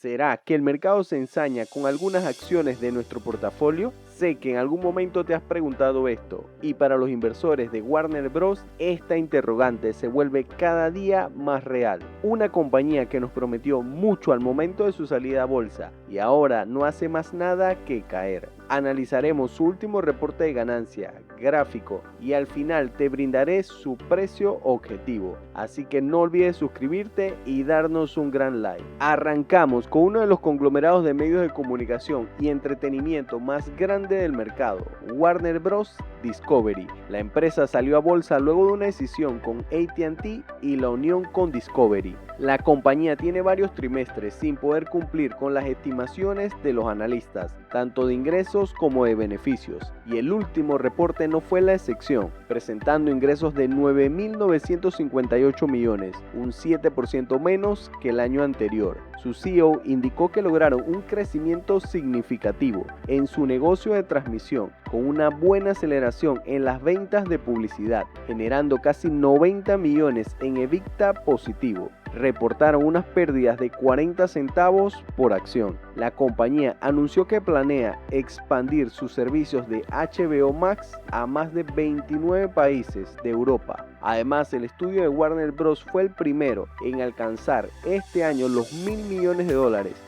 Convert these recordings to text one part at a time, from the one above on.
¿Será que el mercado se ensaña con algunas acciones de nuestro portafolio? Sé que en algún momento te has preguntado esto, y para los inversores de Warner Bros. Esta interrogante se vuelve cada día más real. Una compañía que nos prometió mucho al momento de su salida a bolsa y ahora no hace más nada que caer. Analizaremos su último reporte de ganancia, gráfico, y al final te brindaré su precio objetivo. Así que no olvides suscribirte y darnos un gran like. Arrancamos con uno de los conglomerados de medios de comunicación y entretenimiento más grande del mercado, Warner Bros. Discovery. La empresa salió a bolsa luego de una decisión con AT&T y la unión con Discovery. La compañía tiene varios trimestres sin poder cumplir con las estimaciones de los analistas, tanto de ingresos como de beneficios, y el último reporte no fue la excepción, presentando ingresos de 9.958 millones, un 7% menos que el año anterior. Su CEO indicó que lograron un crecimiento significativo en su negocio de transmisión, con una buena aceleración en las ventas de publicidad, generando casi 90 millones en EBITDA positivo. Reportaron unas pérdidas de 40 centavos por acción. La compañía anunció que planea expandir sus servicios de HBO Max a más de 29 países de Europa. Además, el estudio de Warner Bros. Fue el primero en alcanzar este año los $1.000 millones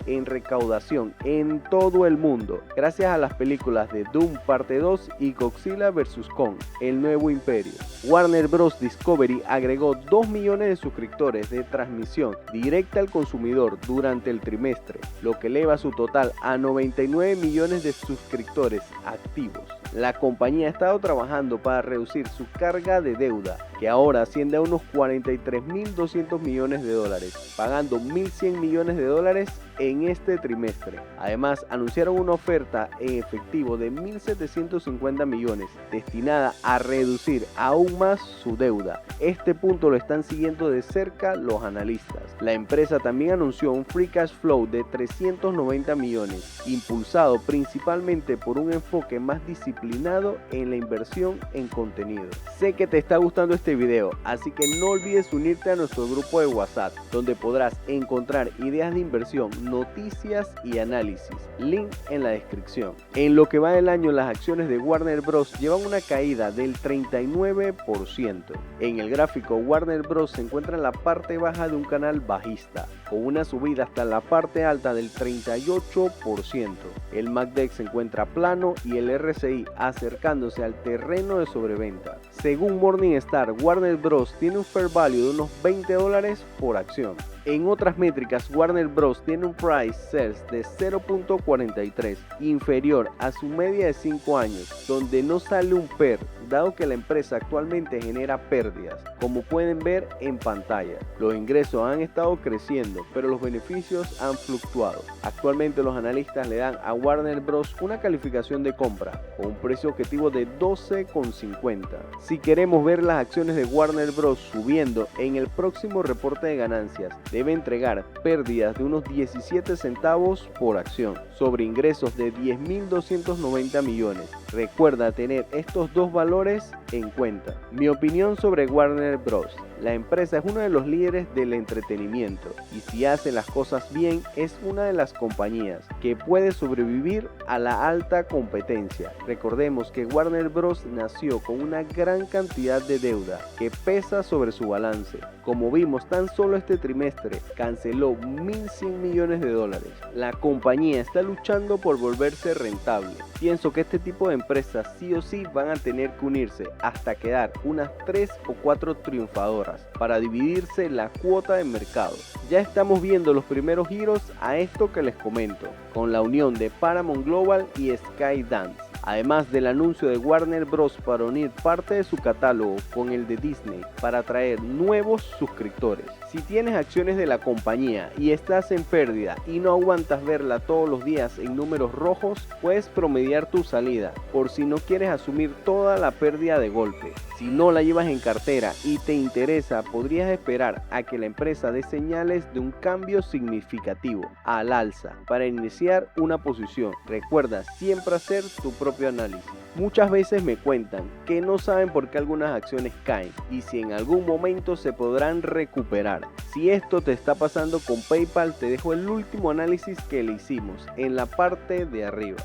en recaudación en todo el mundo, gracias a las películas de Doom Parte 2 y Godzilla vs. Kong, El Nuevo Imperio. Warner Bros. Discovery agregó 2 millones de suscriptores de transmisión directa al consumidor durante el trimestre, lo que eleva su total a 99 millones de suscriptores activos. La compañía ha estado trabajando para reducir su carga de deuda, que ahora asciende a unos 43.200 millones de dólares, pagando 1.100 millones de dólares en este trimestre. Además, anunciaron una oferta en efectivo de 1.750 millones, destinada a reducir aún más su deuda. Este punto lo están siguiendo de cerca los analistas. La empresa también anunció un free cash flow de 390 millones, impulsado principalmente por un enfoque más disciplinado en la inversión en contenido. Sé que te está gustando este video, así que no olvides unirte a nuestro grupo de WhatsApp, donde podrás encontrar ideas de inversión, noticias y análisis. Link en la descripción. En lo que va del año, las acciones de Warner Bros. Llevan una caída del 39%. En el gráfico, Warner Bros. Se encuentra en la parte baja de un canal bajista, con una subida hasta la parte alta del 38%. El MACD se encuentra plano y el RSI acercándose al terreno de sobreventa. Según Morningstar, Warner Bros. Tiene un fair value de unos $20 por acción. En otras métricas, Warner Bros. Tiene un price sales de 0.43, inferior a su media de 5 años, donde no sale un PER, dado que la empresa actualmente genera pérdidas, como pueden ver en pantalla. Los ingresos han estado creciendo, pero los beneficios han fluctuado. Actualmente los analistas le dan a Warner Bros. Una calificación de compra, con un precio objetivo de 12,50. Si queremos ver las acciones de Warner Bros. Subiendo en el próximo reporte de ganancias, debe entregar pérdidas de unos 17 centavos por acción, sobre ingresos de 10.290 millones. Recuerda tener estos dos valores en cuenta. Mi opinión sobre Warner Bros. La empresa es uno de los líderes del entretenimiento y si hace las cosas bien es una de las compañías que puede sobrevivir a la alta competencia. Recordemos que Warner Bros. Nació con una gran cantidad de deuda que pesa sobre su balance. Como vimos, tan solo este trimestre canceló 1.100 millones de dólares. La compañía está luchando por volverse rentable. Pienso que este tipo de empresas sí o sí van a tener que unirse hasta quedar unas 3 o 4 triunfadoras para dividirse la cuota de mercado. Ya estamos viendo los primeros giros a esto que les comento, con la unión de Paramount Global y Skydance. Además del anuncio de Warner Bros. Para unir parte de su catálogo con el de Disney para atraer nuevos suscriptores. Si tienes acciones de la compañía y estás en pérdida y no aguantas verla todos los días en números rojos, puedes promediar tu salida por si no quieres asumir toda la pérdida de golpe. Si no la llevas en cartera y te interesa, podrías esperar a que la empresa dé señales de un cambio significativo al alza para iniciar una posición. Recuerda siempre hacer tu propio análisis. Muchas veces me cuentan que no saben por qué algunas acciones caen y si en algún momento se podrán recuperar. Si esto te está pasando con PayPal, te dejo el último análisis que le hicimos en la parte de arriba.